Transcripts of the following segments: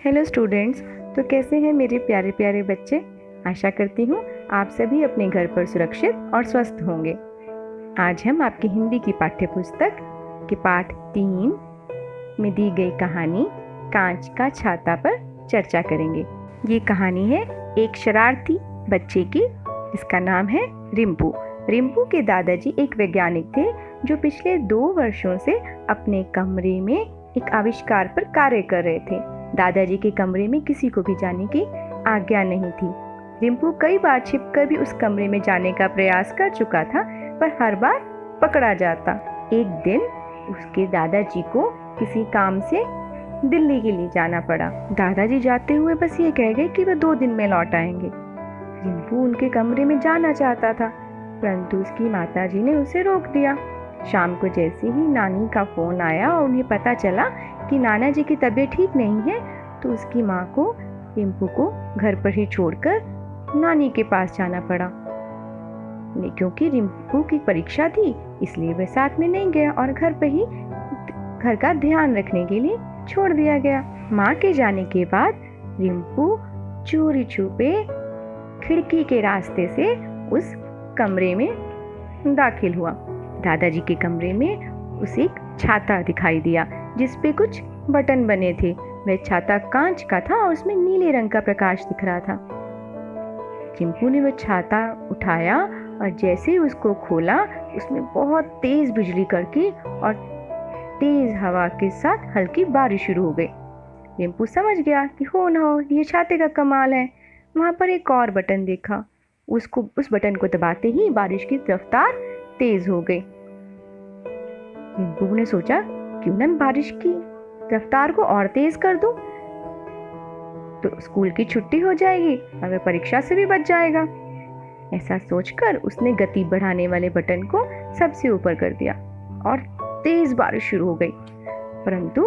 Hello students. तो कैसे हैं मेरे प्यारे प्यारे बच्चे। आशा करती हूँ आप सभी अपने घर पर सुरक्षित और स्वस्थ होंगे। आज हम आपकी हिंदी की पाठ्य पुस्तक के पाठ 3 में दी गई कहानी कांच का छाता पर चर्चा करेंगे। ये कहानी है एक शरारती बच्चे की, जिसका नाम है रिम्पू। रिम्पू के दादाजी एक वैज्ञानिक थे जो पिछले 2 वर्षों से अपने कमरे में एक आविष्कार पर कार्य कर रहे थे। दादाजी के कमरे में किसी को भी जाने की आज्ञा नहीं थी। रिम्पू कई बार छिपकर भी उस कमरे में जाने का प्रयास कर चुका था, पर हर बार पकड़ा जाता। एक दिन उसके दादाजी को किसी काम से दिल्ली के लिए जाना पड़ा। दादाजी जाते हुए बस ये कह गए कि वह 2 दिन में लौट आएंगे। रिम्पू उनके कमरे में जाना चाहता था, परंतु उसकी माताजी ने उसे रोक दिया। शाम को जैसे ही नानी का फोन आया और उन्हें पता चला कि नाना जी की तबीयत ठीक नहीं है, तो उसकी माँ को रिम्पू को घर पर ही छोड़कर नानी के पास जाना पड़ा। क्योंकि रिम्पू की परीक्षा थी, इसलिए वह साथ में नहीं गया और घर पर ही घर का ध्यान रखने के लिए छोड़ दिया गया। माँ के जाने के बाद रिम्पू चोरी छुपे खिड़की के रास्ते से उस कमरे में दाखिल हुआ। दादाजी के कमरे में उसे एक छाता दिखाई दिया जिस पे कुछ बटन बने थे। वह छाता कांच का था और उसमें नीले रंग का प्रकाश दिख रहा था। रिम्पू ने वह छाता उठाया और जैसे ही उसको खोला, उसमें बहुत तेज बिजली कड़की और तेज हवा के साथ हल्की बारिश शुरू हो गई। रिम्पू समझ गया कि हो ना हो ये छाते का कमाल है। वहां पर एक और बटन देखा। उस बटन को दबाते ही बारिश की रफ्तार तेज हो गई। रिम्पू ने सोचा, क्यों ना बारिश की रफ्तार को और तेज कर दूं, तो स्कूल की छुट्टी हो जाएगी और वह परीक्षा से भी बच जाएगा। ऐसा सोचकर उसने गति बढ़ाने वाले बटन को सबसे ऊपर कर दिया और तेज बारिश शुरू हो गई। परंतु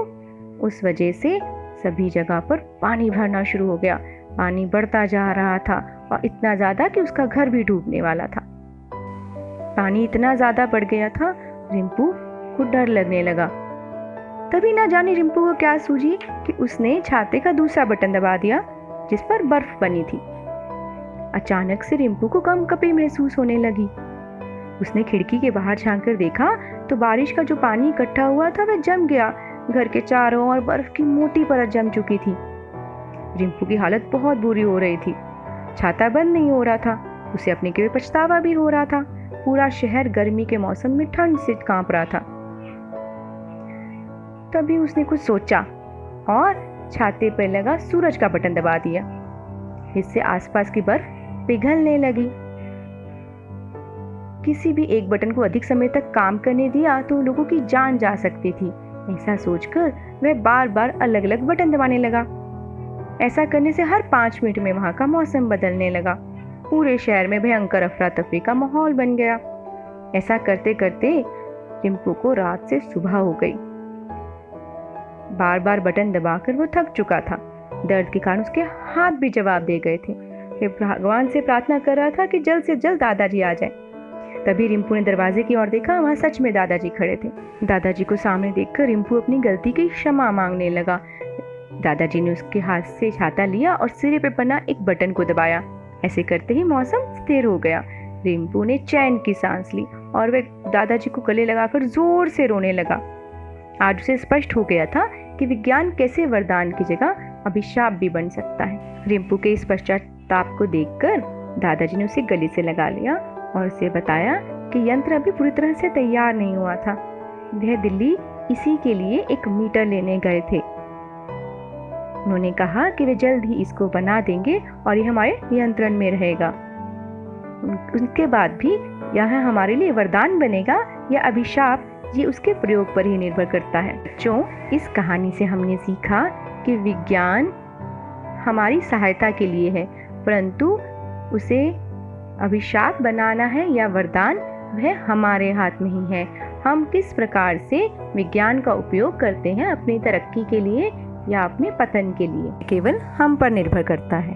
उस वजह से सभी जगह पर पानी भरना शुरू हो गया। पानी बढ़ता जा रहा था और इतना ज्यादा कि उसका घर भी डूबने वाला था। पानी इतना ज्यादा बढ़ गया था, रिम्पू को डर लगने लगा। तभी ना जाने रिम्पू को क्या सूझी कि उसने छाते का दूसरा बटन दबा दिया जिस पर बर्फ बनी थी। अचानक से रिम्पू को कंपकपी महसूस होने लगी। उसने खिड़की के बाहर झांक कर देखा तो बारिश का जो पानी इकट्ठा हुआ था वह जम गया। घर के चारों ओर बर्फ की मोटी परत जम चुकी थी। रिम्पू की हालत बहुत बुरी हो रही थी। छाता बंद नहीं हो रहा था। उसे अपने के लिए पछतावा भी हो रहा था। पूरा शहर गर्मी के मौसम में ठंड से कांप रहा था। तभी उसने कुछ सोचा और छाते पर लगा सूरज का बटन दबा दिया। इससे आसपास की बर्फ पिघलने लगी। किसी भी एक बटन को अधिक समय तक काम करने दिया तो लोगों की जान जा सकती थी। ऐसा सोचकर वह बार बार अलग अलग बटन दबाने लगा। ऐसा करने से हर 5 मिनट में वहां का मौसम बदलने लगा। पूरे शहर में भयंकर अफरा तफरी का माहौल बन गया। ऐसा करते करते रिम्पू को रात से सुबह हो गई। बार बार बटन दबाकर वो थक चुका था। दर्द के कारण उसके हाथ भी जवाब दे गए थे। फिर भगवान से प्रार्थना कर रहा था कि जल्द से जल्द दादाजी आ जाए। तभी रिम्पू ने दरवाजे की ओर देखा। वहां सच में दादाजी खड़े थे। दादाजी को सामने देखकर रिम्पू अपनी गलती की क्षमा मांगने लगा। दादाजी ने उसके हाथ से छाता लिया और सिरे पे बना एक बटन को दबाया। ऐसे करते ही मौसम स्थिर हो गया। रिम्पू ने चैन की सांस ली और वह दादाजी को गले लगाकर जोर से रोने लगा। आज उसे स्पष्ट हो गया था कि विज्ञान कैसे वरदान की जगह अभिशाप भी बन सकता है। रिम्पू के इस पश्चाताप को देखकर दादाजी ने उसे गले से लगा लिया और उसे बताया कि यंत्र अभी पूरी तरह से तैयार नहीं हुआ था। वह दिल्ली इसी के लिए एक मीटर लेने गए थे। उन्होंने कहा कि वे जल्द ही इसको बना देंगे और ये हमारे नियंत्रण में रहेगा। उनके बाद भी यह हमारे लिए वरदान बनेगा या अभिशाप, ये उसके प्रयोग पर ही निर्भर करता है। बच्चों, इस कहानी से हमने सीखा कि विज्ञान हमारी सहायता के लिए है, परंतु उसे अभिशाप बनाना है या वरदान, वह हमारे हाथ में ही है। हम किस प्रकार से विज्ञान का उपयोग करते हैं अपनी तरक्की के लिए या अपने पतन के लिए, केवल हम पर निर्भर करता है।